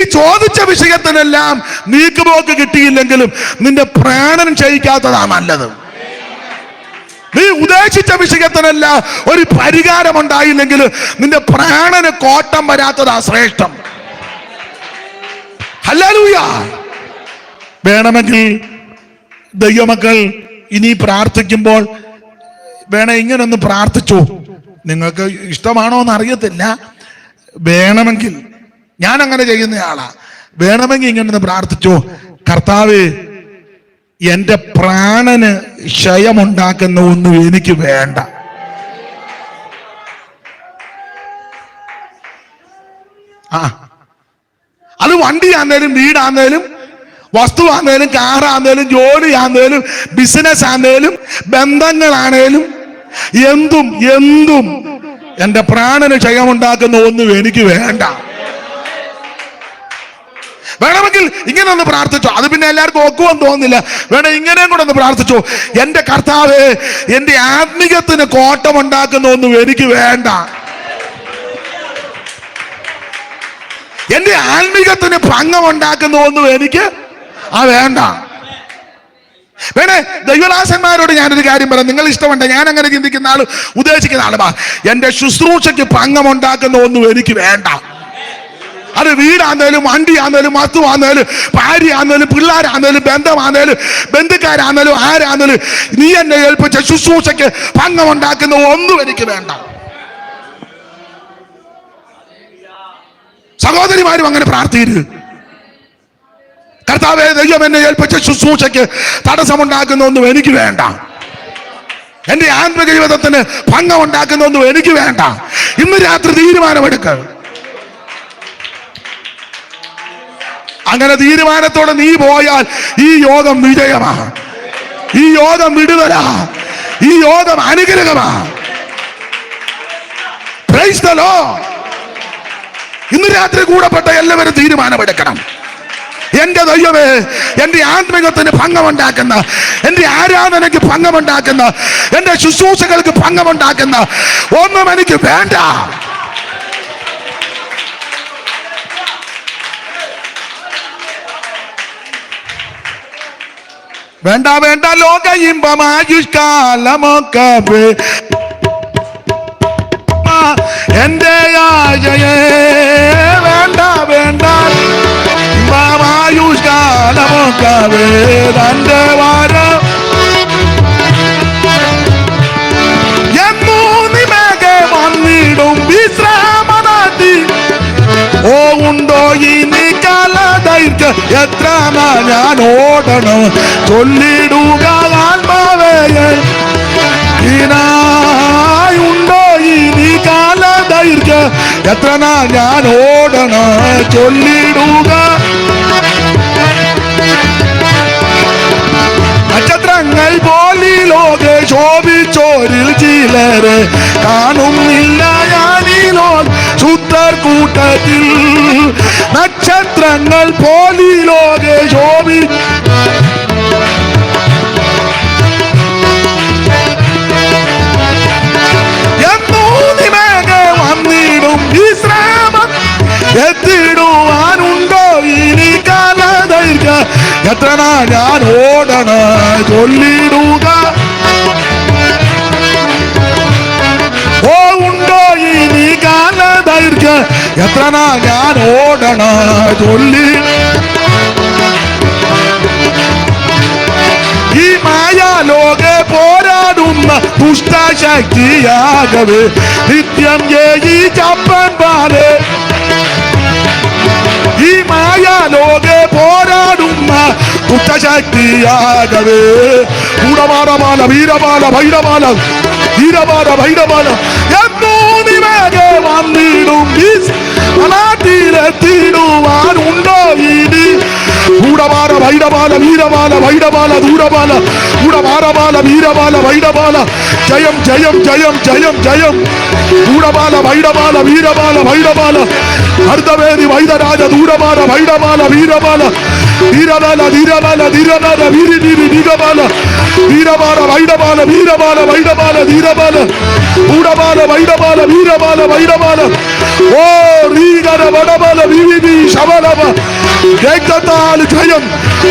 ചോദിച്ച വിഷയത്തിനെല്ലാം നീക്കുപോക്ക് കിട്ടിയില്ലെങ്കിലും നിന്റെ പ്രാണൻ ക്ഷയിക്കാത്തതാ നല്ലത്. നീ ഉദ്ദേശിച്ച വിഷയത്തിനെല്ലാം ഒരു പരിഹാരം ഉണ്ടായില്ലെങ്കിലും നിന്റെ പ്രാണന് കോട്ടം വരാത്തതാ ശ്രേഷ്ഠം. ഹല്ലേലൂയ. വേണമെങ്കിൽ ദൈവമക്കൾ ഇനി പ്രാർത്ഥിക്കുമ്പോൾ വേണേ ഇങ്ങനൊന്ന് പ്രാർത്ഥിച്ചോ. നിങ്ങൾക്ക് ഇഷ്ടമാണോ എന്ന് അറിയത്തില്ല. വേണമെങ്കിൽ, ഞാൻ അങ്ങനെ ചെയ്യുന്നയാളാ, വേണമെങ്കിൽ ഇങ്ങനൊന്ന് പ്രാർത്ഥിച്ചോ. കർത്താവേ, എന്റെ പ്രാണന് ക്ഷയമുണ്ടാക്കുന്ന ഒന്നും എനിക്ക് വേണ്ട. അത് വണ്ടിയാന്നേലും വീടാന്നേലും വസ്തുവാന്നേലും കാറാന്നേലും ജോലിയാന്നേലും ബിസിനസ് ആന്നേലും ബന്ധങ്ങളാണേലും എന്തും എന്റെ പ്രാണന് ക്ഷയമുണ്ടാക്കുന്ന ഒന്നും എനിക്ക് വേണ്ട. വേണമെങ്കിൽ ഇങ്ങനെ ഒന്ന് പ്രാർത്ഥിച്ചോ. അത് പിന്നെ എല്ലാവർക്കും ഒക്കുമെന്ന് തോന്നുന്നില്ല. വേണം ഇങ്ങനെയും കൂടെ ഒന്ന് പ്രാർത്ഥിച്ചോ. എന്റെ കർത്താവേ, എന്റെ ആത്മീയത്തിന് കോട്ടമുണ്ടാക്കുന്ന ഒന്നും എനിക്ക് വേണ്ട. എന്റെ ആത്മീയത്തിന് ഭംഗമുണ്ടാക്കുന്ന ഒന്നും എനിക്ക് വേണ്ട. വേണേ ദൈവദാസന്മാരോട് ഞാനൊരു കാര്യം പറയാം. നിങ്ങൾ ഇഷ്ടമുണ്ട്, ഞാൻ അങ്ങനെ ചിന്തിക്കുന്ന ആള്, ഉദ്ദേശിക്കുന്ന ആളുമാ. എന്റെ ശുശ്രൂഷയ്ക്ക് ഭംഗമുണ്ടാക്കുന്ന ഒന്നും എനിക്ക് വേണ്ട. അത് വീടാന്നേലും വണ്ടിയാന്നേലും വസ്തുവാന്നേലും ഭാര്യയാന്നേലും പിള്ളേരാന്നേലും ബന്ധമാന്നേലും ബന്ധുക്കാരാന്നേലും ആരാന്നേലും നീ എന്നെ ഏൽപ്പിച്ച ശുശ്രൂഷയ്ക്ക് ഭംഗമുണ്ടാക്കുന്ന ഒന്നും എനിക്ക് വേണ്ട. സഹോദരിമാരും അങ്ങനെ പ്രാർത്ഥിക്കരുത്. കർത്താവേ, ദൈവം എന്നെ ഏൽപ്പിച്ച ശുശ്രൂഷയ്ക്ക് തടസ്സമുണ്ടാക്കുന്ന ഒന്നും എനിക്ക് വേണ്ട. എന്റെ ആത്മീയ ജീവിതത്തിന് ഭംഗമുണ്ടാക്കുന്ന ഒന്നും എനിക്ക് വേണ്ട. ഇന്ന് രാത്രി തീരുമാനമെടുക്കുക. അങ്ങനെ തീരുമാനത്തോടെ നീ പോയാൽ ഈ യോഗം വിജയമാ, ഈ യോഗം വിടുതലാ, ഈ യോഗം അനുഗ്രഹമാ. Praise the Lord. ഇന്ന് രാത്രി കൂടപ്പെട്ട എല്ലാവരും തീരുമാനമെടുക്കണം. എന്റെ ദൈവമേ, എന്റെ ആത്മീയത്തിന് ഭംഗമുണ്ടാക്കുന്ന, എന്റെ ആരാധനയ്ക്ക് ഭംഗമുണ്ടാക്കുന്ന, എന്റെ ശുശ്രൂഷകൾക്ക് ഭംഗമുണ്ടാക്കുന്ന ഒന്നും എനിക്ക് വേണ്ട. വേണ്ട വേണ്ട ലോക ഇമ്പമായുഷ്കാലമൊക്കെ എന്റെ ആശയേ. വേണ്ട വേണ്ട ഇമ്പമായുഷ്കാലമൊക്കെ തന്റെ വാരം എന്നൂ നിമേകെ വന്നിടും വിശ്രാമനാട്ടി. ഓ ഉണ്ടോ ഇനി കാലദൈർഘ്യം എത്ര ഞാൻ ഓടണം ചൊല്ലിടുക ആത്മാവേ. ഉണ്ടോ ഇനി കാലദൈർഘ്യം എത്ര ഞാൻ ഓടണം ചൊല്ലിടുക. നക്ഷത്രങ്ങൾ പോലെ ലോകെ ശോഭിച്ചോരിൽ ചിലരെ കാണുന്നില്ല ഞാനീലോ ശുദ്ധർ കൂട്ടത്തിൽ. നക്ഷത്രങ്ങൾ പോലെ ലോകെ ശോഭി എന്നൂ നിമേകെ വന്നിടും വിശ്രാമം എത്തിടുവാനുണ്ടോ ഇനി കാലദൈർഘ്യം എത്ര ഞാൻ ഓടണ ചൊല്ലിടുക. ഓ ഉണ്ടോ ഇനി കാലദൈർഘ്യം എത്ര ഞാൻ ഓടണ ചൊല്ലി. ഈ മായാലോകെ പോരാടുന്ന ദുഷ്ടശക്തിയാകവേ നിത്യം ജയിച്ചപ്പൻ പാലേ. ഈ മായാലോകെ പോരാടുന്ന ദുഷ്ടശക്തിയാകവേ കൂടമാറമാല വീരമാല ഭൈരമാല വീരമാല ഭൈരമാല എന്നൂ നിമേകെ വന്നിടും നാട്ടിലെത്തിടുവാനുണ്ടോ ഇനി. കൂടമാറ ഭൈരമാല വീരമാല ഭൈരമാല ദൂരമാല കൂടമാറമാല വീരമാല ഭൈരമാല ജയം ജയം ജയം ജയം ജയം. കൂടമാല ഭൈരമാല വീരമാല ഭൈരമാല അർദ്ധവേദി വൈദ്യരാജ ദൂരമാല ഭൈരമാല വീരമാല വീരമാല ധീരമാല ധീരമാല വീരി വീരി നിഗമാല വീരമാല ഭൈരമാല വീരമാല ഭൈരമാല ധീരമാല കൂടമാല ഭൈരമാല വീരമാല ഭൈരമാല. ഓ റീഗര വടമാല വിവിധി ശബലമ രക്തത്താൽ ജയം,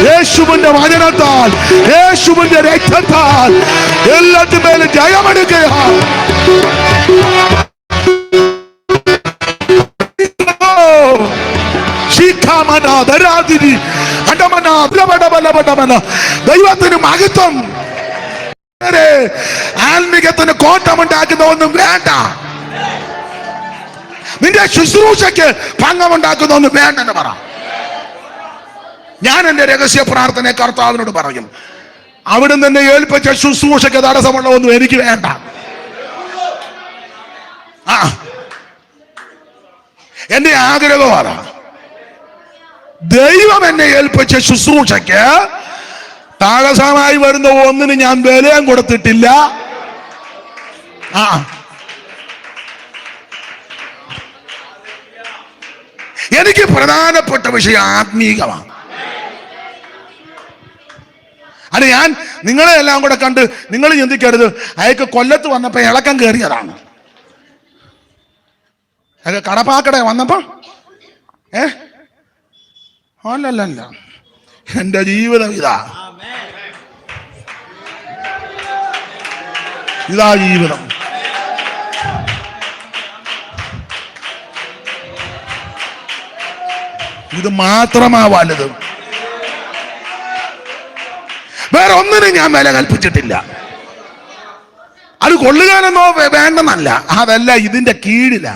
യേശുവിന്റെ വചനത്താൽ, യേശുവിന്റെ രക്തത്താൽ എല്ലാത്തിന്മേലും ജയമെടുക്കുകയാണ്. ദൈവത്തിന് മഹത്വം. ആത്മീകത്തിന് കോട്ടമുണ്ടാക്കുന്ന ഒന്നും വേണ്ട. നിന്റെ ശുശ്രൂഷയ്ക്ക് ഭംഗമുണ്ടാക്കുന്ന ഒന്നും വേണ്ടെന്ന് പറ. ഞാൻ എന്റെ രഹസ്യ പ്രാർത്ഥന കർത്താവിനോട് പറയും, അവിടെ നിന്ന് ഏൽപ്പിച്ച ശുശ്രൂഷയ്ക്ക് തടസ്സമുള്ള ഒന്നും എനിക്ക് വേണ്ട. എന്റെ ആഗ്രഹമാണ് ദൈവം എന്നെ ഏൽപ്പിച്ച ശുശ്രൂഷയ്ക്ക് തടസ്സമായി വരുന്ന ഒന്നിന് ഞാൻ വിലയും കൊടുത്തിട്ടില്ല. എനിക്ക് പ്രധാനപ്പെട്ട വിഷയം ആത്മീകമാണ്. അത് ഞാൻ നിങ്ങളെ എല്ലാം കൂടെ കണ്ട് നിങ്ങൾ ചിന്തിക്കരുത് അയാൾക്ക് കൊല്ലത്ത് വന്നപ്പോ ഇളക്കം കയറിയതാണ്. കടപ്പാക്കട വന്നപ്പോ അല്ലല്ല, എന്റെ ജീവിതം ഇതാ ജീവിതം. ഇത് മാത്രമാ വലുത്. വേറെ ഒന്നിനും ഞാൻ വില കൽപ്പിച്ചിട്ടില്ല. അത് കൊള്ളുകാനെന്നോ വേണ്ടെന്നല്ല, അതല്ല ഇതിന്റെ കീഴില.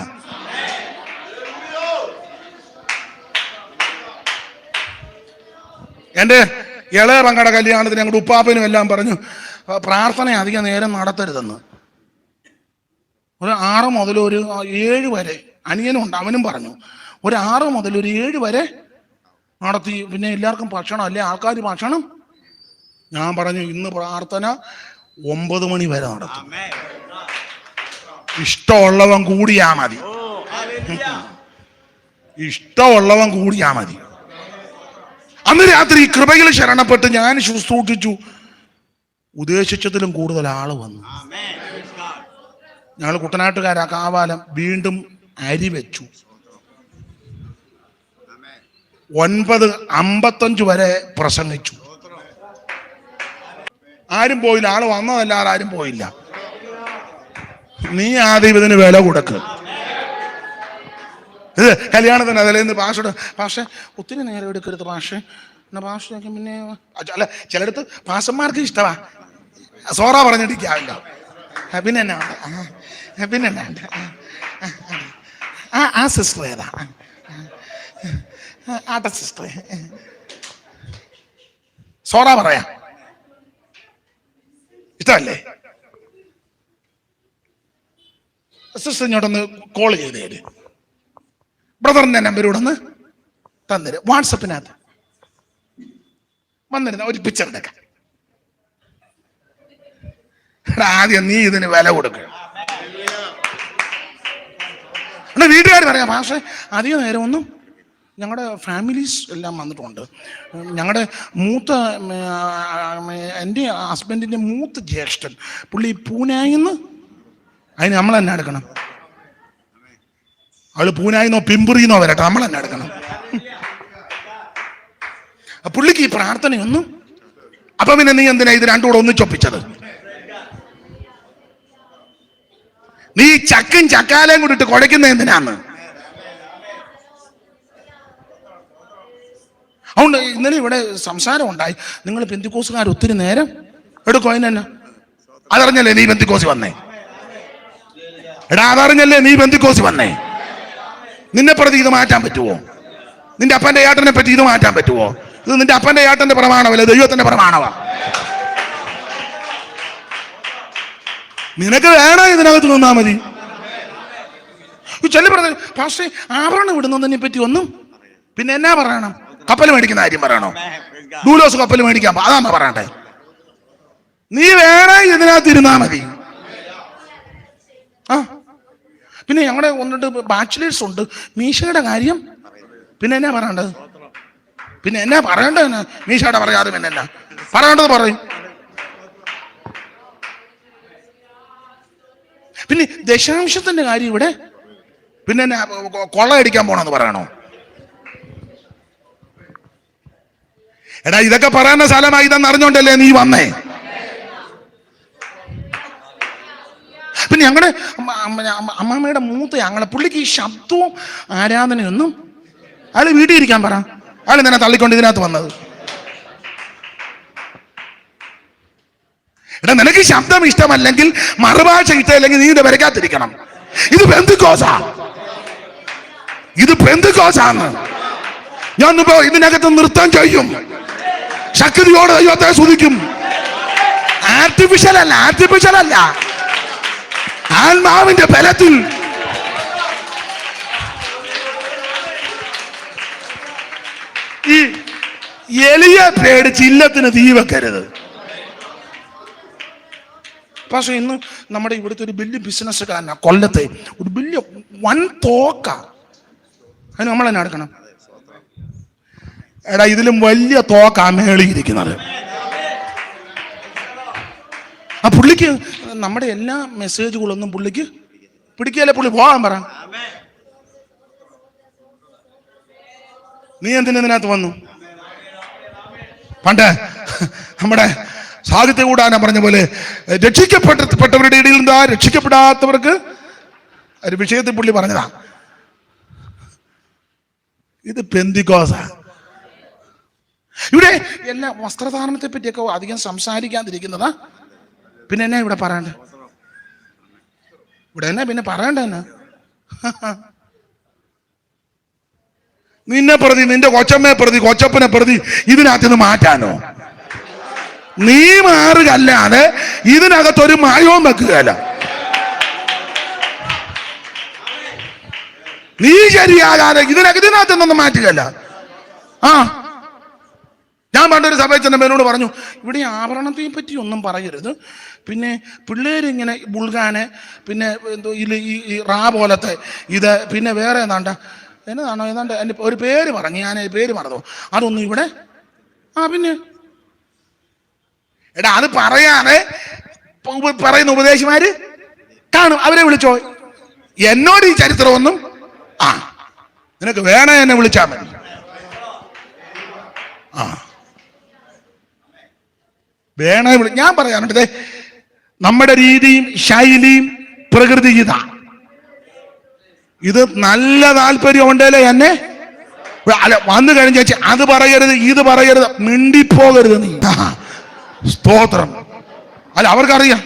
എൻ്റെ ഇളയ പങ്കട കല്യാണത്തിന് ഞങ്ങളുടെ ഉപ്പാപ്പനും എല്ലാം പറഞ്ഞു പ്രാർത്ഥന അധികം നേരം നടത്തരുതെന്ന്. ഒരു 6 മുതൽ ഒരു 7 വരെ അനിയനുണ്ട്, അവനും പറഞ്ഞു ഒരു 6 മുതൽ ഒരു 7 വരെ നടത്തി, പിന്നെ എല്ലാവർക്കും ഭക്ഷണം അല്ലേ, ആൾക്കാർ ഭക്ഷണം. ഞാൻ പറഞ്ഞു ഇന്ന് പ്രാർത്ഥന 9 മണി വരെ നടത്തും. ഇഷ്ടമുള്ളവൻ കൂടിയാ മതി, ഇഷ്ടമുള്ളവൻ കൂടിയാ മതി. അന്ന് രാത്രി കൃപയിൽ ശരണപ്പെട്ട് ഞാൻ ശുശ്രൂഷിച്ചു. ഉദ്ദേശിച്ചതിലും കൂടുതൽ ആള് വന്നു. ഞങ്ങൾ കുട്ടനാട്ടുകാരാ, കാവാലം. വീണ്ടും അരി വെച്ചു. 9:55 വരെ പ്രസംഗിച്ചു. ആരും പോയില്ല, ആള് വന്നതല്ലാതെ ആരും പോയില്ല. നീ ആദ്യം ഇതിന് വില കൊടുക്ക്. ഇത് കല്യാണത്തിന് അതല്ലേ പാഷ ഒത്തിരി നേരം എടുക്കരുത് പാഷ പിന്നെ അല്ല, ചിലടത്ത് പാഷന്മാർക്ക് ഇഷ്ടമാ സോറ പറഞ്ഞിട്ടില്ല. പിന്നെ എന്നാ പിന്നെ എന്നാ ആ സിസ്റ്റർ ഏതാ, ആട്ട സിസ്റ്റർ സോറ പറയാ ഇഷ്ടമല്ലേ? സിസ്റ്റർ ഇങ്ങോട്ടൊന്ന് കോൾ ചെയ്തേര്, ബ്രദറിന്റെ നമ്പർ ഒന്ന് തന്നേര്, വാട്സപ്പിനകത്ത് വന്നിരുന്ന ഒരു പിക്ചർ എടുക്കാം. ആദ്യം നീ ഇതിന് വില കൊടുക്കുക. വീട്ടുകാർ പറയാം പക്ഷേ അധികം നേരം ഒന്നും. ഞങ്ങളുടെ ഫാമിലീസ് എല്ലാം വന്നിട്ടുണ്ട്. ഞങ്ങളുടെ എൻ്റെ ഹസ്ബൻഡിൻ്റെ മൂത്ത ജ്യേഷ്ഠൻ പുള്ളി പൂനായിന്ന്, അതിന് നമ്മൾ തന്നെ എടുക്കണം. അവള് പൂനായിന്നോ പിമ്പുറിന്നോ വരട്ടെ, നമ്മൾ തന്നെ എടുക്കണം. പുള്ളിക്ക് ഈ പ്രാർത്ഥനയൊന്നും. അപ്പൊ പിന്നെ നീ എന്തിനാ ഇത് രണ്ടും കൂടെ ഒന്നിച്ചൊപ്പിച്ചത്? നീ ചക്കും ചക്കാലയും കൂടി ഇട്ട് കുഴയ്ക്കുന്ന എന്തിനാന്ന്? അതുകൊണ്ട് ഇന്നലെ ഇവിടെ സംസാരം ഉണ്ടായി, നിങ്ങൾ പെന്തിക്കോസുകാർ ഒത്തിരി നേരം എടുക്കും. അതിനെന്നെ അതറിഞ്ഞല്ലേ നീ പെന്തിക്കോസി വന്നേ? എടാ അതറിഞ്ഞല്ലേ നീ പെന്തിക്കോസി വന്നേ? നിന്നെ പ്രതി ഇത് മാറ്റാൻ പറ്റുമോ? നിന്റെ അപ്പന്റെ ഏട്ടനെ പറ്റി ഇത് മാറ്റാൻ പറ്റുമോ? ഇത് നിന്റെ അപ്പന്റെ ഏട്ടന്റെ പ്രമാണമല്ല, ദൈവത്തിന്റെ പ്രമാണമാ. നിനക്ക് വേണം ഇതിനകത്ത് നിന്നാ മതി. ചെല്ലു പറഞ്ഞു പക്ഷേ ആഭരണം വിടുന്നതിനെ പറ്റി ഒന്നും. പിന്നെ എന്നാ പറയണം? കപ്പൽ മേടിക്കുന്ന കാര്യം പറയണോ? ഡൂലോസ് കപ്പൽ മേടിക്കാൻ അതാ പറയട്ടെ. നീ വേറെ ഇതിനകത്ത് ഇരുന്നാ മതി. പിന്നെ ഞങ്ങളുടെ 1-2 ബാച്ചിലേഴ്സ് ഉണ്ട്, മീശയുടെ കാര്യം പിന്നെ എന്നാ പറയേണ്ടത്? പിന്നെ എന്നാ പറയേണ്ടത്? മീശയുടെ പറയാതെ പിന്നെ എന്നാ പറയേണ്ടത് പറയും. പിന്നെ ദശാംശത്തിന്റെ കാര്യം ഇവിടെ പിന്നെ എന്നാ കൊള്ളയടിക്കാൻ പോണെന്ന് പറയണോ? എടാ ഇതൊക്കെ പറയുന്ന സ്ഥലമായി ഇതെന്ന് അറിഞ്ഞോണ്ടല്ലേ നീ വന്നേ. പിന്നെ ഞങ്ങളുടെ അമ്മാമ്മയുടെ മൂത്ത ഞങ്ങളെ പുള്ളിക്ക് ഈ ശബ്ദവും ആരാധനയൊന്നും, അയാൾ വീട്ടിൽ ഇരിക്കാൻ പറ. അയാൾ തന്നെ തള്ളിക്കൊണ്ട് ഇതിനകത്ത് വന്നത്. എടാ നിനക്ക് ശബ്ദം ഇഷ്ടമല്ലെങ്കിൽ, മറുഭാഷ ഇഷ്ടമല്ലെങ്കിൽ നീ ഇത് വരയ്ക്കാതിരിക്കണം. ഇത് പെന്തക്കോസാ, ഇത് പെന്തക്കോസാന്ന്. ഞാൻ ഇതിനകത്ത് നൃത്തം ചെയ്യും, ശക്തിയോടെ ദൈവത്തെ സ്തുതിക്കും. ആർട്ടിഫിഷ്യൽ അല്ല, ആത്മാവിന്റെ ബലത്തിൽ. ഈ എലിയ പേടിച്ച് ഇല്ലത്തിന് തീ വെക്കരുത്. പക്ഷെ ഇന്ന് നമ്മുടെ ഇവിടുത്തെ ഒരു വലിയ ബിസിനസ്സുകാരനാ, കൊല്ലത്തെ ഒരു വലിയ വൻ തോക്ക. അതിന് നമ്മൾ തന്നെ എടുക്കണം. എടാ ഇതിലും വലിയ തോക്കാ മേളിയിരിക്കുന്നത്. ആ പുള്ളിക്ക് നമ്മുടെ എല്ലാ മെസ്സേജുകളൊന്നും പുള്ളിക്ക് പിടിക്കല്ലേ. പുള്ളി പോകാൻ പറ. നീ എന്തിനകത്ത് വന്നു? പണ്ട് നമ്മുടെ സാഹിത്യ കൂടാന പറഞ്ഞ പോലെ രക്ഷിക്കപ്പെട്ടവരുടെ ഇടയിൽ എന്താ രക്ഷിക്കപ്പെടാത്തവർക്ക് ഒരു വിഷയത്തിൽ പുള്ളി പറഞ്ഞതാ. ഇത് പെന്തിക്കോസാ. ഇവിടെ എല്ലാ വസ്ത്രധാരണത്തെ പറ്റിയൊക്കെ അധികം സംസാരിക്കാതിരിക്കുന്നതാ. പിന്നെ എന്നാ ഇവിടെ പറയണ്ട? ഇവിടെ എന്നാ പിന്നെ പറയണ്ട? എന്നാ നിന്നെ പ്രതി, നിന്റെ കൊച്ചമ്മയെ പ്രതി, കൊച്ചപ്പനെ പ്രതി ഇതിനകത്ത് നിന്ന് മാറ്റാനോ? നീ മാറുകല്ലാതെ ഇതിനകത്തൊരു മായവും വെക്കുകയല്ല. നീ ശരിയാകാതെ ഇതിനകത്ത് നിന്നൊന്നും മാറ്റുകയല്ല. ആ ഞാൻ പണ്ടൊരു സഭയിൽ ചെന്ന എന്നോട് പറഞ്ഞു, ഇവിടെ ആഭരണത്തെ പറ്റി ഒന്നും പറയരുത്, പിന്നെ പിള്ളേരിങ്ങനെ ബുൾഗാന്, പിന്നെ എന്തോ ഈ റാ പോലത്തെ ഇത്, പിന്നെ വേറെ എന്നതാണോ ഏതാണ്ട് എൻ്റെ ഒരു പേര് പറഞ്ഞു, ഞാൻ പേര് മറന്നു. അതൊന്നും ഇവിടെ പിന്നെ എടാ അത് പറയാതെ പറയുന്ന ഉപദേശിമാര് കാണും. അവരെ വിളിച്ചോ. എന്നോട് ഈ ചരിത്രമൊന്നും നിനക്ക് വേണേ എന്നെ വിളിച്ചാൽ മതി. വേണേ ഞാൻ പറയാനുണ്ട്. നമ്മുടെ രീതിയും ശൈലിയും പ്രകൃതി ഇത് നല്ല താല്പര്യം ഉണ്ടല്ലേ എന്നെ അല്ല വന്നു കഴിഞ്ഞ അത് പറയരുത്, ഇത് പറയരുത്, മിണ്ടിപ്പോകരുത് നീ. സ്തോത്രം. അല്ല അവർക്കറിയാം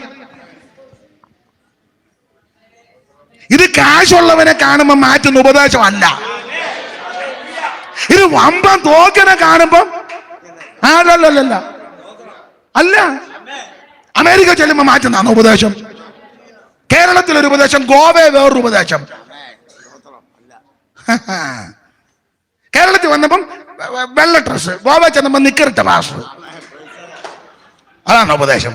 ഇത് കാശുള്ളവനെ കാണുമ്പോ മാറ്റുന്ന ഉപദേശമല്ല. ഇത് വമ്പൻ തോക്കനെ കാണുമ്പം അല്ല അല്ല. അമേരിക്ക ചെല്ലുമ്പോ മാറ്റുന്നതാണ് ഉപദേശം. കേരളത്തിലൊരു ഉപദേശം, ഗോവയെ വേറൊരു ഉപദേശം. കേരളത്തിൽ വന്നപ്പം വെള്ള ഡ്രസ്, ഗോവ ചെന്നപ്പോ നിക്കറിട്ട ഭാഷ. അതാണ് ഉപദേശം.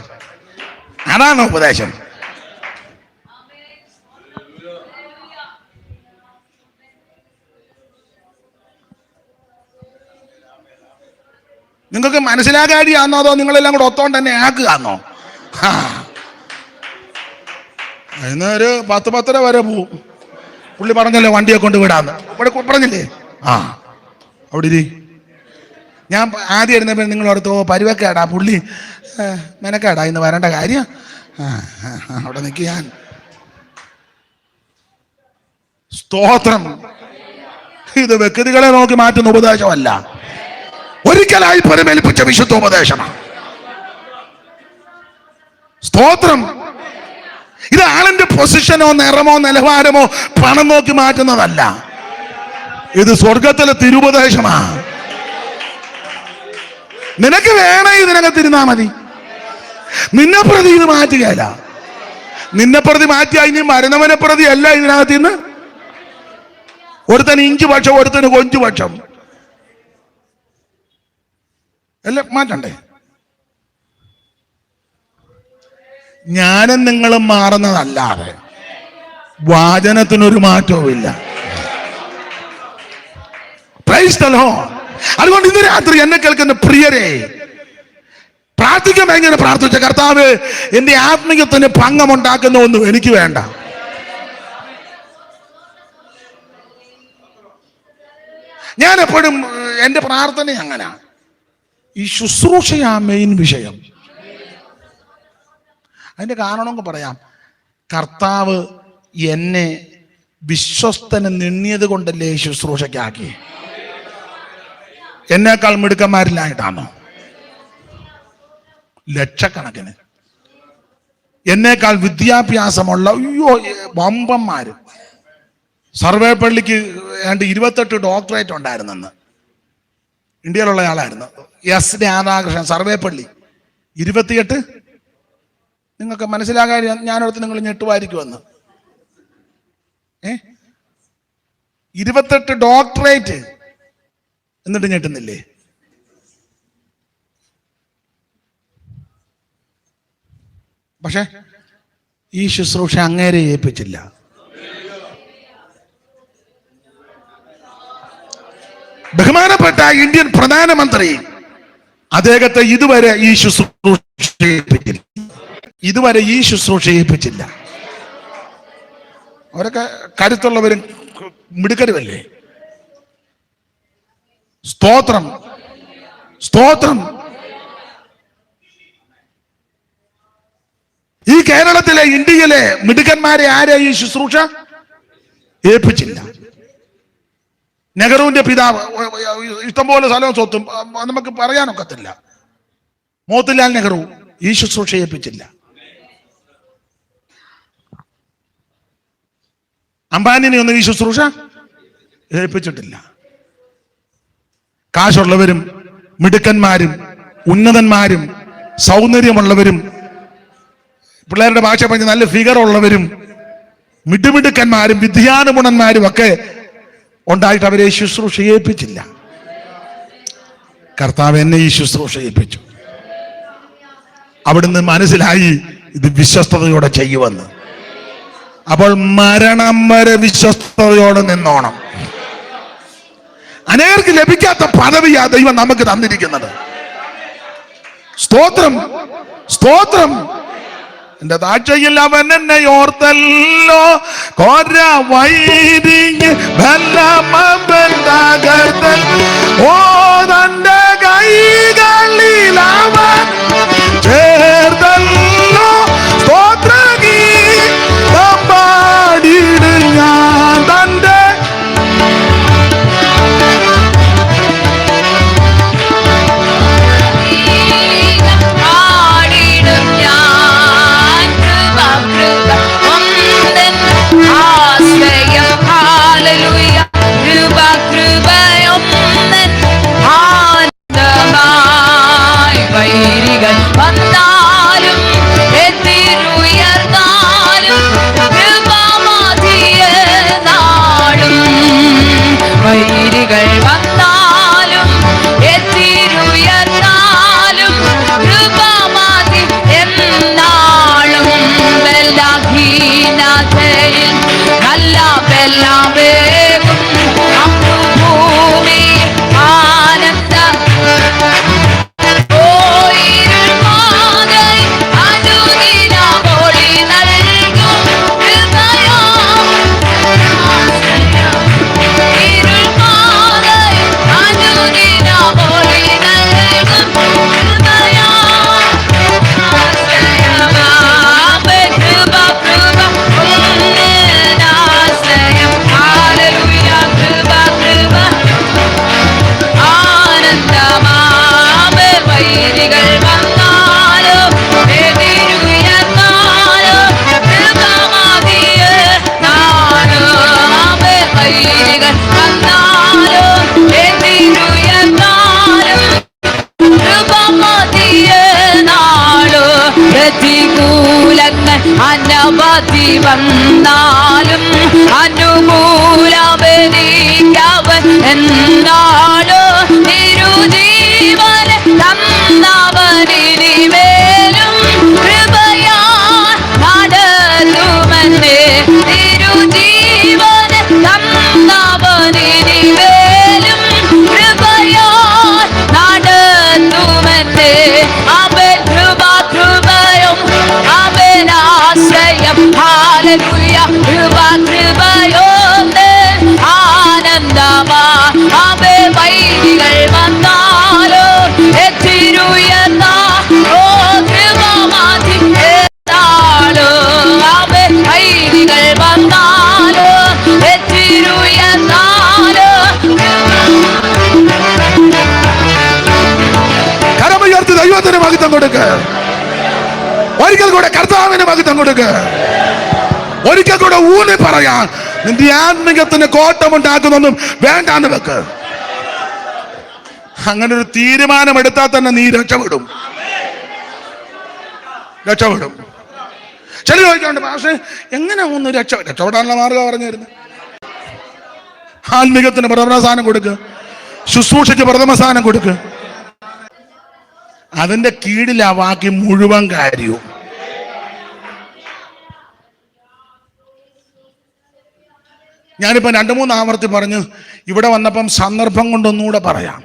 നിങ്ങൾക്ക് മനസ്സിലാകാടിയാന്നോ അതോ നിങ്ങളെല്ലാം കൂടെ ഒത്തോണ്ട് തന്നെ ആക്കുകയാന്നോ? ഇന്നൊരു 10-10:30 വരെ പോവും. പുള്ളി പറഞ്ഞല്ലേ വണ്ടിയെ കൊണ്ട് വിടാന്ന്. ഇവിടെ പറഞ്ഞില്ലേ? അവിടെ ഇരി. ഞാൻ ആദ്യം ഇരുന്നപ്പോൾ നിങ്ങളടുത്ത് പരുവക്കേടാ പുള്ളി മെനക്കേടാ ഇന്ന് വരേണ്ട കാര്യം. അവിടെ നിൽക്കുക. ഞാൻ സ്തോത്രം. ഇത് വ്യക്തികളെ നോക്കി മാറ്റുന്ന ഉപദേശമല്ല, ഒരിക്കലായി പരിമേൽപ്പിച്ച വിശുദ്ധ ഉപദേശമാണ്. സ്തോത്രം. ഇത് ആളിന്റെ പൊസിഷനോ നിറമോ നിലവാരമോ പണം നോക്കി മാറ്റുന്നതല്ല. ഇത് സ്വർഗത്തിലെ തിരുപദേശമാണ്. നിനക്ക് വേണേ ഇതിനകത്തിരുന്നാ മതി. നിന്നെ പ്രതി ഇത് മാറ്റുകയല്ല. നിന്നെ പ്രതി മാറ്റിയാൽ ഇനി മരുന്നവനെ പ്രതി അല്ല ഇതിനകത്ത് നിന്ന്. ഒരുത്തന് 5 പക്ഷം, ഒരുത്തന് 5 പക്ഷം എല്ലാം മാറ്റണ്ടേ? ഞാനും നിങ്ങളും മാറുന്നതല്ലാതെ വാചനത്തിനൊരു മാറ്റവുമില്ല. അതുകൊണ്ട് ഇന്ന് രാത്രി എന്നെ കേൾക്കുന്ന പ്രിയരെ, പ്രാർത്ഥിക്കാൻ എങ്ങനെ പ്രാർത്ഥിച്ച കർത്താവ് എന്റെ ആത്മീയത്തിന് ഭംഗമുണ്ടാക്കുന്ന ഒന്നും എനിക്ക് വേണ്ട. ഞാൻ എപ്പോഴും എൻ്റെ പ്രാർത്ഥന അങ്ങനെ ഈ ശുശ്രൂഷയാ മെയിൻ വിഷയം. അതിന്റെ കാരണമെന്ന് പറയാം. കർത്താവ് എന്നെ വിശ്വസ്തന് നിണ്ണിയത് കൊണ്ടല്ലേ ശുശ്രൂഷയ്ക്കാക്കി. എന്നേക്കാൾ മിടുക്കന്മാരിലായിട്ടാണോ? ലക്ഷക്കണക്കിന് എന്നേക്കാൾ വിദ്യാഭ്യാസമുള്ള വമ്പന്മാര്. സർവേപ്പള്ളിക്ക് 28 ഡോക്ടറേറ്റ് ഉണ്ടായിരുന്നെന്ന്. ഇന്ത്യയിലുള്ള ആളായിരുന്നു. എസ് രാധാകൃഷ്ണൻ, സർവേപ്പള്ളി. 28. നിങ്ങൾക്ക് മനസ്സിലാകാൻ ഞാനോടത്ത് നിങ്ങൾ ഞെട്ടുമായിരിക്കുമെന്ന്. 28 ഡോക്ടറേറ്റ് എന്നിട്ട് ഞെട്ടുന്നില്ലേ? പക്ഷെ ഈ ശുശ്രൂഷ അങ്ങേരെ ഏൽപ്പിച്ചില്ല. ബഹുമാനപ്പെട്ട ഇന്ത്യൻ പ്രധാനമന്ത്രി അദ്ദേഹത്തെ ഇതുവരെ ഈ ശുശ്രൂഷ ഏൽപ്പിച്ചില്ല. അവരൊക്കെ കരുത്തുള്ളവരും മിടുക്കരുമല്ലേ? സ്തോത്രം, സ്തോത്രം. ഈ കേരളത്തിലെ, ഇന്ത്യയിലെ മിടുക്കന്മാരെ ആരെ ഈ ശുശ്രൂഷ ഏൽപ്പിച്ചില്ല. നെഹ്റുവിന്റെ പിതാവ്, ഇഷ്ടംപോലെ സ്ഥലവും സ്വത്തും നമുക്ക് പറയാനൊക്കത്തില്ല. മോത്തിലാൽ നെഹ്റു ഈ ശുശ്രൂഷ ഏൽപ്പിച്ചില്ല. അംബാനിനെ ഒന്നും ഈ ശുശ്രൂഷ ഏൽപ്പിച്ചിട്ടില്ല. കാശുള്ളവരും മിടുക്കന്മാരും ഉന്നതന്മാരും സൗന്ദര്യമുള്ളവരും പിള്ളേരുടെ ഭാഷ പറഞ്ഞ് നല്ല ഫിഗർ ഉള്ളവരും മിടുമിടുക്കന്മാരും വിദ്യാനുഗുണന്മാരും ഒക്കെ ഉണ്ടായിട്ട് അവരെ ശുശ്രൂഷ ഏൽപ്പിച്ചില്ല. കർത്താവ് എന്നെ ഈ ശുശ്രൂഷ ഏൽപ്പിച്ചു. അവിടുന്ന് മനസ്സിലായി ഇത് വിശ്വസ്തയോടെ ചെയ്യുമെന്ന്. അപ്പോൾ മരണം വരെ വിശ്വസ്തയോടെ നിന്നോണം. അനേകർക്ക് ലഭിക്കാത്ത പദവിയാ ദൈവം നമുക്ക് തന്നിരിക്കുന്നത്. സ്തോത്രം, സ്തോത്രം. എന്റെ താഴ്ചയിൽ അവൻ എന്നെ ഓർത്തല്ലോ, കോര വൈരിഞ്ഞ് ഓ തന്റെ കൈകളിൽ അവൻ ചേർത്തല്ലോ. സ്തോത്രഗീതം പാടിയിടും ഞാൻ തന്റെ അനവധി വന്നാലും അനുകൂലമെനിക്കവൻ എന്നാലോ തിരുജീവൻ തന്നവനിനിമേലും കൃപയാ നടത്തുമെന്നെ. തിരുജീവൻ തന്നവനിനിമേലും കൃപയാ നടത്തുമെന്നെ. അവൻ കൃപയും അവനാശ്രയം. ഹല്ലേലൂയ. കൃപയോടെ ആനന്ദമാ. അവൻ വൈരികൾ വന്നാലോ ദൈവത്തിന് മഹത്വം കൊടുക്ക്. ഒരിക്കൽ കൂടെ കർത്താവിന് മഹത്വം കൊടുക്ക്. ഒരിക്കൽ കൂടെ ഊന്നി പറയാൻ നിന്റെ ആത്മീകത്തിന് കോട്ടമുണ്ടാക്കുന്നൊന്നും വേണ്ടാന്ന് വെക്ക്. അങ്ങനെ ഒരു തീരുമാനം എടുത്താൽ തന്നെ നീ രക്ഷപ്പെടും. ചില ചോദിക്കാണ്ട് പക്ഷേ എങ്ങനെ ഒന്ന് രക്ഷപ്പെടാനുള്ള മാർഗം പറഞ്ഞിരുന്നു. ആത്മീകത്തിന് പ്രഥമസ്ഥാനം കൊടുക്ക്, ശുശ്രൂഷയ്ക്ക് പ്രഥമസ്ഥാനം കൊടുക്ക്. അതിന്റെ കീഴിലാ ബാക്കി മുഴുവൻ കാര്യവും. ഞാനിപ്പോ 2-3 ആവർത്തി പറഞ്ഞു. ഇവിടെ വന്നപ്പം സന്ദർഭം കൊണ്ടൊന്നുകൂടെ പറയാം.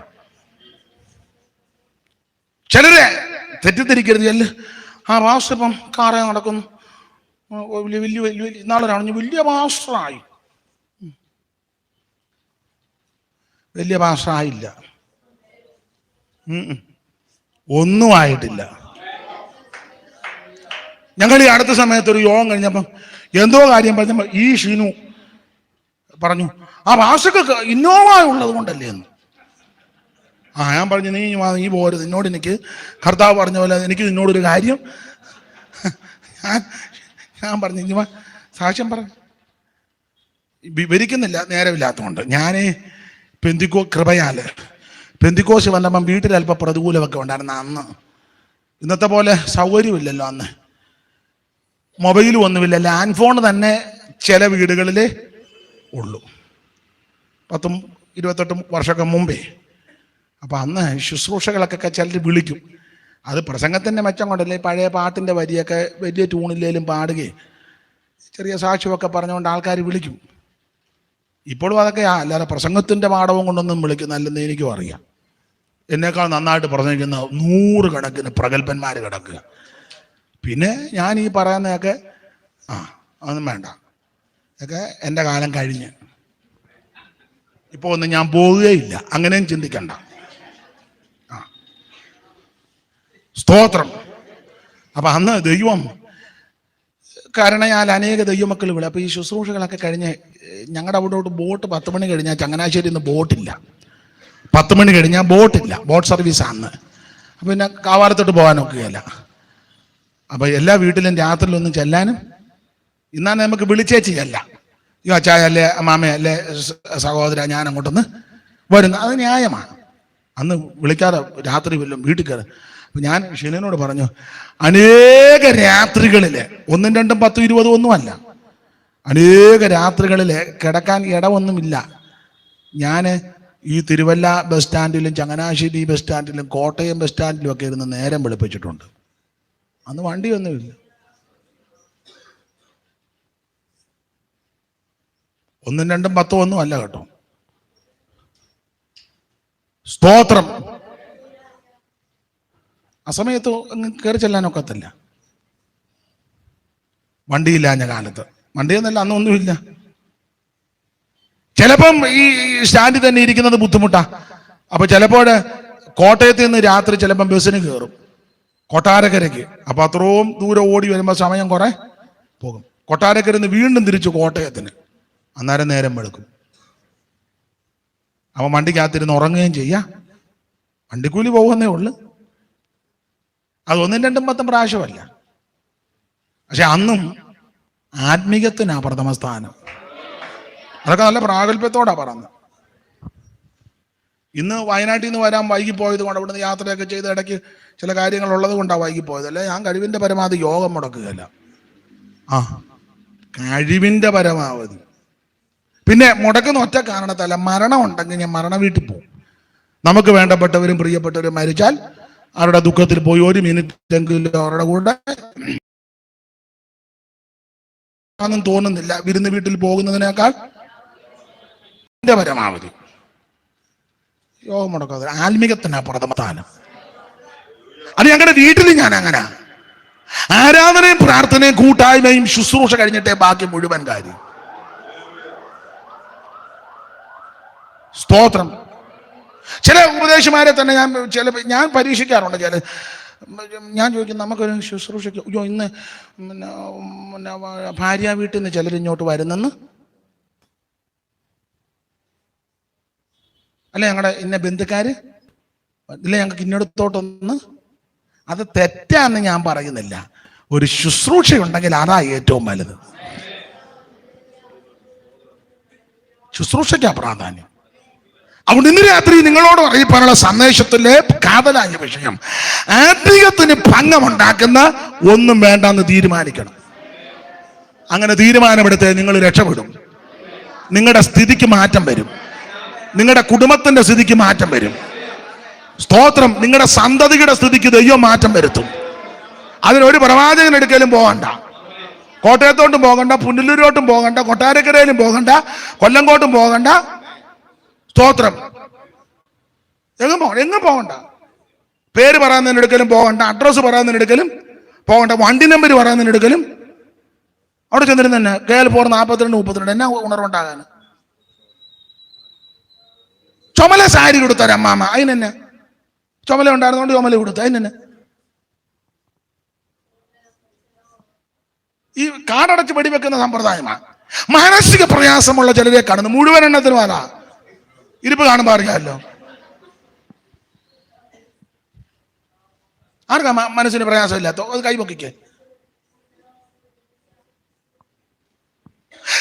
ചിലരെ തെറ്റിദ്ധരിക്കരുത്. പാസ്റ്റർ കാറേ നടക്കുന്നു, വലിയ വലിയ വലിയ നാളെ വലിയ പാസ്റ്ററായി. വലിയ പാസ്റ്ററായില്ല, ഒന്നും ആയിട്ടില്ല. ഞങ്ങൾ ഈ അടുത്ത സമയത്ത് ഒരു യോഗം കഴിഞ്ഞപ്പം എന്തോ കാര്യം പറഞ്ഞപ്പോൾ ഈ ഷീനു പറഞ്ഞു, ആ പാസ്റ്റർക്ക് ഇന്നോവ ഉള്ളത് കൊണ്ടല്ലേ എന്ന്. ഞാൻ പറഞ്ഞു, നീ പോരുത്, എന്നോട് എനിക്ക് കർത്താവ് പറഞ്ഞ പോലെ എനിക്ക് നിന്നോടൊരു കാര്യം. ഞാൻ പറഞ്ഞു, ഇനി സാക്ഷ്യം പറഞ്ഞു. വിവരിക്കുന്നില്ല, നേരമില്ലാത്തതുകൊണ്ട്. ഞാൻ പെന്തിക്കോസ് വന്നപ്പം വീട്ടിൽ അല്പം പ്രതികൂലമൊക്കെ ഉണ്ടായിരുന്നു. അന്ന് ഇന്നത്തെ പോലെ സൗകര്യമില്ലല്ലോ. അന്ന് മൊബൈലും ഒന്നുമില്ല, ലാൻഡ് ഫോൺ തന്നെ ചില വീടുകളിലേ ഉള്ളൂ. 10-28 വർഷമൊക്കെ മുമ്പേ. അപ്പം അന്ന് ശുശ്രൂഷകളൊക്കെ ചിലർ വിളിക്കും. അത് പ്രസംഗത്തിൻ്റെ മെച്ചം കൊണ്ടല്ലേ, പഴയ പാട്ടിൻ്റെ വരിയൊക്കെ വലിയ ട്യൂണില്ലേലും പാടുകയും ചെറിയ സാക്ഷ്യമൊക്കെ പറഞ്ഞുകൊണ്ട് ആൾക്കാർ വിളിക്കും. ഇപ്പോഴും അതൊക്കെ അല്ലാതെ പ്രസംഗത്തിൻ്റെ പാഠവും കൊണ്ടൊന്നും വിളിക്കുന്നല്ലെന്ന് എനിക്കും അറിയാം. എന്നേക്കാൾ നന്നായിട്ട് പ്രസംഗിക്കുന്ന 100 കണക്കിന് പ്രഗത്ഭന്മാർ കിടക്കുക. പിന്നെ ഞാൻ ഈ പറയുന്നതൊക്കെ അതൊന്നും വേണ്ട, ഒക്കെ എൻ്റെ കാലം കഴിഞ്ഞ്. ഇപ്പോൾ ഒന്നും ഞാൻ പോവുകയില്ല, അങ്ങനെയും ചിന്തിക്കണ്ട. സ്തോത്രം. അപ്പം അന്ന് ദൈവം കാരണയാൽ അനേക ദൈവമക്കൾ വിളി. അപ്പോൾ ഈ ശുശ്രൂഷകളൊക്കെ കഴിഞ്ഞ് ഞങ്ങളുടെ അവിടോട്ട് ബോട്ട് 10 മണി കഴിഞ്ഞാൽ ചങ്ങനാശ്ശേരിയിൽ നിന്ന് ബോട്ടില്ല. 10 മണി കഴിഞ്ഞാൽ ബോട്ടില്ല, ബോട്ട് സർവീസാണ്. അപ്പം പിന്നെ കാവാലത്തോട്ട് പോകാനൊക്കുകയില്ല. അപ്പം എല്ലാ വീട്ടിലും രാത്രിയിലൊന്നും ചെല്ലാനും ഇന്നാണ് നമുക്ക് വിളിച്ചേച്ച് ചെല്ലാം. അച്ചായ അല്ലേ അമ്മാമയല്ലേ സഹോദര ഞാൻ അങ്ങോട്ടൊന്ന് വരുന്നു, അത് ന്യായമാണ്. അന്ന് വിളിക്കാതെ രാത്രി വല്ലതും വീട്ടിൽ കയറി. അപ്പം ഞാൻ ഷീനോട് പറഞ്ഞു, അനേക രാത്രികളിൽ 1, 2, 10, 20 ഒന്നുമല്ല, അനേക രാത്രികളിൽ കിടക്കാൻ ഇടമൊന്നുമില്ല. ഞാൻ ഈ തിരുവല്ല ബസ് സ്റ്റാൻഡിലും ചങ്ങനാശ്ശേരി ബസ് സ്റ്റാൻഡിലും കോട്ടയം ബസ് സ്റ്റാൻഡിലും ഒക്കെ ഇരുന്ന് നേരം വെളുപ്പിച്ചിട്ടുണ്ട്. അന്ന് വണ്ടിയൊന്നുമില്ല. 1, 2, 10 ഒന്നും അല്ല കേട്ടോ. സ്തോത്രം. ആ സമയത്ത് കയറി ചെല്ലാനൊക്കത്തില്ല, വണ്ടിയില്ലാഞ്ഞ കാലത്ത്. വണ്ടിയെന്നല്ല, അന്നൊന്നുമില്ല. ചിലപ്പം ഈ സ്റ്റാൻഡിൽ തന്നെ ഇരിക്കുന്നത് ബുദ്ധിമുട്ടാ. അപ്പൊ ചിലപ്പോൾ കോട്ടയത്ത് നിന്ന് രാത്രി ചിലപ്പം ബസ്സിന് കയറും കൊട്ടാരക്കരയ്ക്ക്. അപ്പൊ അത്രയും ദൂരം ഓടി വരുമ്പോൾ സമയം കുറെ പോകും. കൊട്ടാരക്കരയിൽ നിന്ന് വീണ്ടും തിരിച്ചു കോട്ടയത്തിന്, അന്നേരം നേരം വെളുക്കും. അവൻ വണ്ടിക്കകത്തിരുന്ന് ഉറങ്ങുകയും ചെയ്യാം, വണ്ടിക്കൂലി പോകുന്നേ ഉള്ളു. അത് 1, 2, 10 പ്രാവശ്യമല്ല. പക്ഷെ അന്നും ആത്മീകത്തിനാ പ്രഥമ സ്ഥാനം. അതൊക്കെ നല്ല പ്രാഗൽഭ്യത്തോടാ പറഞ്ഞത്. ഇന്ന് വയനാട്ടിൽ നിന്ന് വരാൻ വൈകിപ്പോയത് കൊണ്ട്, അവിടുന്ന് യാത്രയൊക്കെ ചെയ്ത് ഇടയ്ക്ക് ചില കാര്യങ്ങളുള്ളത് കൊണ്ടാണ് വൈകിപ്പോയത്. അല്ലെ ഞാൻ കഴിവിൻ്റെ പരമാവധി യോഗം മുടക്കുകയല്ല. കഴിവിൻ്റെ പരമാവധി. പിന്നെ മുടക്കുന്ന ഒറ്റ കാരണത്തല്ല, മരണം ഉണ്ടെങ്കിൽ ഞാൻ മരണ വീട്ടിൽ പോകും. നമുക്ക് വേണ്ടപ്പെട്ടവരും പ്രിയപ്പെട്ടവരും മരിച്ചാൽ അവരുടെ ദുഃഖത്തിൽ പോയി 1 മിനിറ്റെങ്കിലും അവരുടെ കൂടെ ഒന്നും തോന്നുന്നില്ല. വിരുന്ന് വീട്ടിൽ പോകുന്നതിനേക്കാൾ പരമാവധി യോഗം മുടക്കാതെ ആത്മീകത്തിനാ പ്രഥമ സ്ഥാനം. അത് ഞങ്ങളുടെ വീട്ടിൽ ഞാൻ അങ്ങനെ ആരാധനയും പ്രാർത്ഥനയും കൂട്ടായ്മയും ശുശ്രൂഷ കഴിഞ്ഞിട്ടേ ബാക്കി മുഴുവൻ കാര്യം. സ്തോത്രം. ചില ഉപദേശമാരെ തന്നെ ഞാൻ പരീക്ഷിക്കാറുണ്ട്. ഞാൻ ചോദിക്കും, നമുക്കൊരു ശുശ്രൂഷയ്ക്ക് ഇന്ന് ഭാര്യ വീട്ടിൽ നിന്ന് ചിലർ ഇങ്ങോട്ട് വരുന്നെന്ന്, അല്ലെ ഞങ്ങളുടെ ഇന്ന ബന്ധുക്കാര്, ഇല്ല ഞങ്ങൾക്ക് ഇന്നടത്തോട്ടൊന്ന് അത് തെറ്റാന്ന് ഞാൻ പറയുന്നില്ല. ഒരു ശുശ്രൂഷയുണ്ടെങ്കിൽ അതാ ഏറ്റവും വലുത്. ശുശ്രൂഷയ്ക്കാ പ്രാധാന്യം. അതുകൊണ്ട് ഇന്ന് രാത്രി നിങ്ങളോട് അറിയിപ്പാനുള്ള സന്ദേശത്തിലെ കാതലായ വിഷയം, ആത്മീയത്തിന് ഭംഗമുണ്ടാക്കുന്ന ഒന്നും വേണ്ടെന്ന് തീരുമാനിക്കണം. അങ്ങനെ തീരുമാനമെടുത്ത് നിങ്ങൾ രക്ഷപ്പെടും. നിങ്ങളുടെ സ്ഥിതിക്ക് മാറ്റം വരും. നിങ്ങളുടെ കുടുംബത്തിന്റെ സ്ഥിതിക്ക് മാറ്റം വരും. സ്തോത്രം. നിങ്ങളുടെ സന്തതിയുടെ സ്ഥിതിക്ക് ദൈവം മാറ്റം വരുത്തും. അതിനൊരു പ്രവാചകൻ എടുക്കലും പോകണ്ട. കോട്ടയത്തോട്ടും പോകണ്ട, പുനലൂരോട്ടും പോകണ്ട, കൊട്ടാരക്കരയിലും പോകണ്ട, കൊല്ലങ്കോട്ടും പോകണ്ട. സ്തോത്രം. എങ്ങും പോകണ്ട. പേര് പറയുന്നതിനെടുക്കലും പോകണ്ട, അഡ്രസ്സ് പറയുന്നതിനെടുക്കലും പോകണ്ട, വണ്ടി നമ്പർ പറയുന്നതിനെടുക്കലും. അവിടെ ചെന്നിരുന്ന തന്നെ KL4 42 32 എന്നാ ഉണർവുണ്ടാകാൻ. ചുമല സാരി കൊടുത്തരമ്മാമ, അതിനെന്നെ ചുമല ഉണ്ടായിരുന്നോണ്ട് ചുമല കൊടുത്തു, അതിനെന്നെ. ഈ കാടടച്ച് വെടിവെക്കുന്ന സമ്പ്രദായമാണ്. മാനസിക പ്രയാസമുള്ള ചിലരെ കാണുന്നു. മുഴുവൻ എണ്ണത്തിനും അതാ. ഇരിപ്പ് കാണുമ്പോൾ അറിയാമല്ലോ. ആർക്കാ മനസ്സിന് പ്രയാസമില്ലാത്ത? അത് കൈപൊക്കിക്കേ.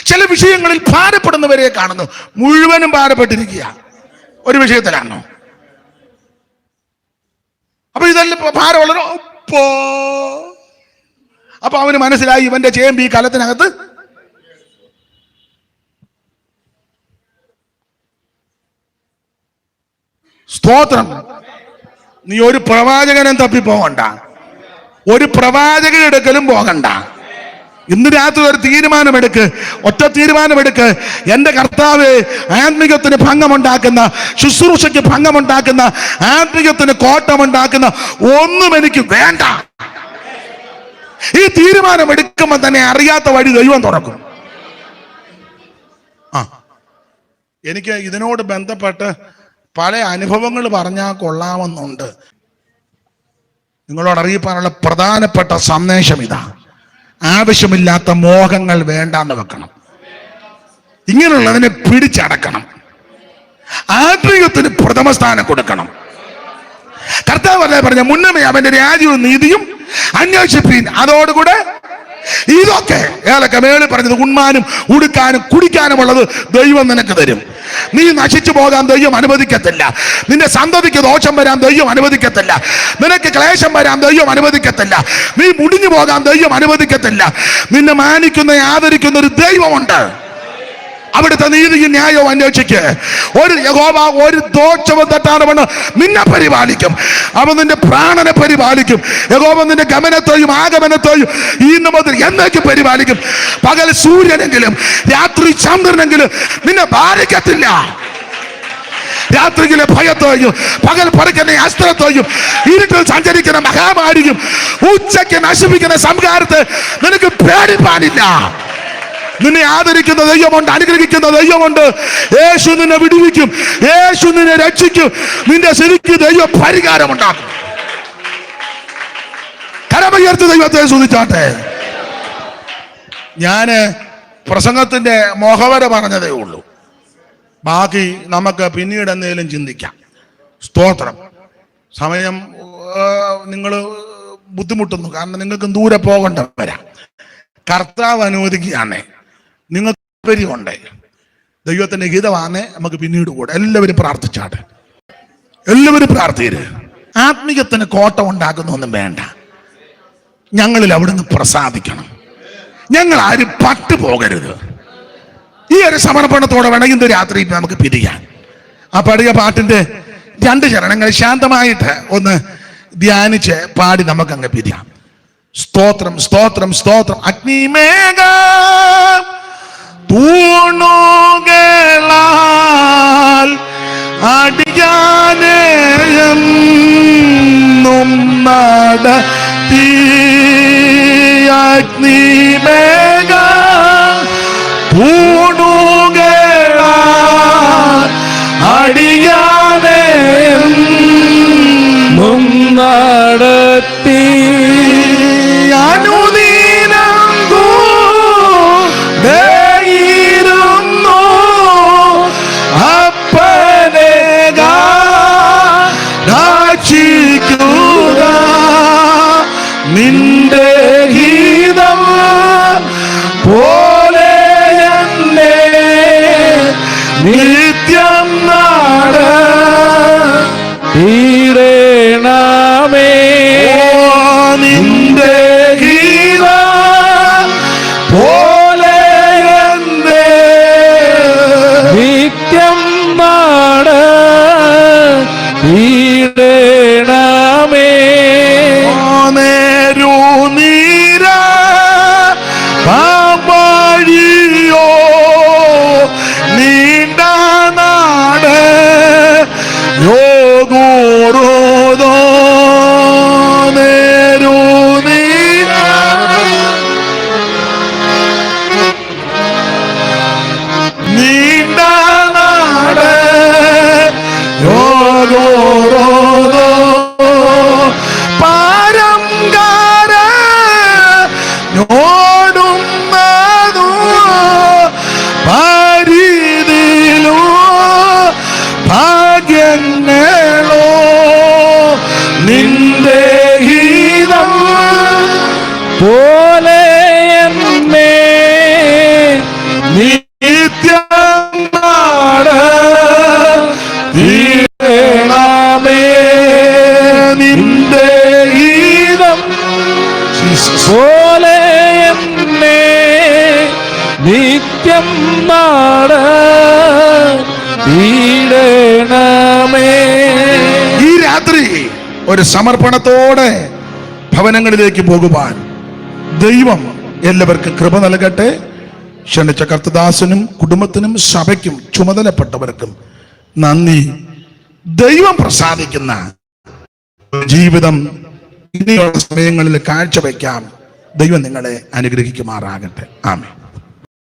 ചില വിഷയങ്ങളിൽ ഭാരപ്പെടുന്നവരെ കാണുന്നു. മുഴുവനും ഭാരപ്പെട്ടിരിക്കുക ഒരു വിഷയത്തിലാണോ? അപ്പൊ ഇതെല്ലാം ഭാരം വളരെ അപ്പൊ അവന് മനസ്സിലായി ഇവന്റെ ചേമ്പ് ഈ കലത്തിനകത്ത്. സ്തോത്രം. നീ ഒരു പ്രവാചകനും തപ്പിപ്പോകണ്ട, ഒരു പ്രവാചകനെടുക്കലും പോകണ്ട. ഇന്ന് രാത്രി ഒരു തീരുമാനമെടുക്ക്, ഒറ്റ തീരുമാനമെടുക്ക്. എന്റെ കർത്താവ് ആത്മീയത്തിന് ഭംഗമുണ്ടാക്കുന്ന, ശുശ്രൂഷയ്ക്ക് ഭംഗമുണ്ടാക്കുന്ന, ആത്മീയത്തിന് കോട്ടമുണ്ടാക്കുന്ന ഒന്നും എനിക്ക് വേണ്ട. ഈ തീരുമാനം എടുക്കുമ്പോൾ തന്നെ അറിയാത്ത വഴി ദൈവം തുറക്കും. എനിക്ക് ഇതിനോട് ബന്ധപ്പെട്ട് പല അനുഭവങ്ങൾ പറഞ്ഞാൽ കൊള്ളാമെന്നുണ്ട്. നിങ്ങളോട് അറിയിപ്പാനുള്ള പ്രധാനപ്പെട്ട സന്ദേശം ഇതാ: ആവശ്യമില്ലാത്ത മോഹങ്ങൾ വേണ്ടാന്ന് വെക്കണം. ഇങ്ങനെയുള്ളതിനെ പിടിച്ചടക്കണം. ആത്മീയത്തിന് പ്രഥമ സ്ഥാനം കൊടുക്കണം. കർത്താവ് പറഞ്ഞ മുന്നമേ അവന്റെ രാജ്യവും നീതിയും അന്വേഷിപ്പീൻ, അതോടുകൂടെ ഇതൊക്കെ ഏതൊക്കെ മേളിൽ പറഞ്ഞത് ഉണ്മാനും ഉടുക്കാനും കുടിക്കാനുമുള്ളത് ദൈവം നിനക്ക് തരും. നീ നശിച്ചു പോകാൻ ദൈവം അനുവദിക്കത്തില്ല. നിന്റെ സന്തതിക്ക് ദോഷം വരാൻ ദൈവം അനുവദിക്കത്തില്ല. നിനക്ക് ക്ലേശം വരാൻ ദൈവം അനുവദിക്കത്തില്ല. നീ മുടിഞ്ഞു പോകാൻ ദൈവം അനുവദിക്കത്തില്ല. നിന്നെ മാനിക്കുന്ന ആദരിക്കുന്ന ഒരു ദൈവമുണ്ട്. അവിടുത്തെ നീതിയും ന്യായവും അന്വേഷിക്ക്. ഒരു യഹോവ ഒരു ദോഷവും തെറ്റാതെ വണ്ണം നിന്നെ പരിപാലിക്കും. അവൻ നിന്റെ പ്രാണനെ പരിപാലിക്കും. യഹോവ നിന്റെ ഗമനത്തെയും ആഗമനത്തെയും ഇന്ന് മുതൽ എന്നേക്കും പരിപാലിക്കും. പകൽ സൂര്യനെങ്കിലും രാത്രി ചന്ദ്രനെങ്കിലും നിന്നെ ബാധിക്കത്തില്ല. രാത്രിയിലെ ഭയത്തെയും പകൽ പറിക്കുന്ന അസ്ത്രത്തെയും ഇരുട്ടിൽ സഞ്ചരിക്കുന്ന മഹാമാരിയും ഉച്ചയ്ക്ക് നശിപ്പിക്കുന്ന സംഹാരത്തെ നിനക്ക് പേടിപ്പാനില്ല. നിന്നെ ആദരിക്കുന്ന ദൈവമുണ്ട്, അനുഗ്രഹിക്കുന്ന ദൈവമുണ്ട്. യേശു നിന്നെ വിടുവിക്കും, യേശു നിന്നെ രക്ഷിക്കും. നിന്റെ ശരിക്ക് ദൈവം പരിഹാരമുണ്ടാക്കും. കരമുയർത്തി ദൈവത്തെ സ്തുതിച്ചാട്ടെ. ഞാന് പ്രസംഗത്തിന്റെ മുഖവര പറഞ്ഞതേ ഉള്ളൂ. ബാക്കി നമുക്ക് പിന്നീട് എന്തെങ്കിലും ചിന്തിക്കാം. സ്തോത്രം. സമയം നിങ്ങൾ ബുദ്ധിമുട്ടുന്നു, കാരണം നിങ്ങൾക്ക് ദൂരെ പോകേണ്ട വരാം. കർത്താവ് അനുവദിക്കുകയാണേ, നിങ്ങൾക്ക് താല്പര്യമുണ്ട്, ദൈവത്തിന്റെ ഹിതമാണേ നമുക്ക് പിന്നീട് കൂടെ. എല്ലാവരും പ്രാർത്ഥിച്ചാട്ടെ, എല്ലാവരും പ്രാർത്ഥിര്. ആത്മീയത്തിന് കോട്ടം ഉണ്ടാക്കുന്നൊന്നും വേണ്ട. ഞങ്ങളിൽ അവിടുന്ന് പ്രസാദിക്കണം. ഞങ്ങൾ ആരും പട്ടുപോകരുത്. ഈ ഒരു സമർപ്പണത്തോടെ വേണം ഇന്ന് രാത്രി നമുക്ക് പിരിയാൻ. ആ പഴയ പാട്ടിന്റെ 2 ചരണങ്ങൾ ശാന്തമായിട്ട് ഒന്ന് ധ്യാനിച്ച് പാടി നമുക്കങ്ങ് പിരിയാം. സ്തോത്രം, സ്തോത്രം, സ്തോത്രം. അഗ്നിമേഘ തൂണുകളാൽ അടിയാനെയും നടത്തി. അഗ്നിമേഘ തൂണുകളാൽ അടിയാനെയും നടത്തി. അപ്പനേക ഈടേണമേ. നിന്റെ ഗീത പോലെ എന്റെ നിത്യം നാട് ഈടേണമേ. നേരുനീര പാമ്പഴിയോ നീണ്ട നാട് യോഗോറോദോ നേരുനീര നീണ്ട നാട് യോഗോറോദോ പാരംഗാര നോടുന്നതു പരിധിയിലോ ഭാഗ്യങ്ങളോ നിന്റെ ഗീതം പോലെ എന്നെ നിത്യം നാട് ഈടേണമേ. നിന്റെ ഗീതം പോലെ എന്നെ നിത്യം നാട് ഈടേണമേ. ഈ രാത്രി ഒരു സമർപ്പണത്തോടെ ഭവനങ്ങളിലേക്ക് പോകുവാൻ ദൈവം എല്ലാവർക്കും കൃപ നൽകട്ടെ. ക്ഷണിച്ച കർത്തദാസനും കുടുംബത്തിനും സഭയ്ക്കും ചുമതലപ്പെട്ടവർക്കും നന്ദി. ദൈവം പ്രസാദിക്കുന്ന ജീവിതം ഇനിയുള്ള സമയങ്ങളിൽ കാഴ്ചവെക്കാം. ദൈവം നിങ്ങളെ അനുഗ്രഹിക്കുമാറാകട്ടെ. ആമേൻ.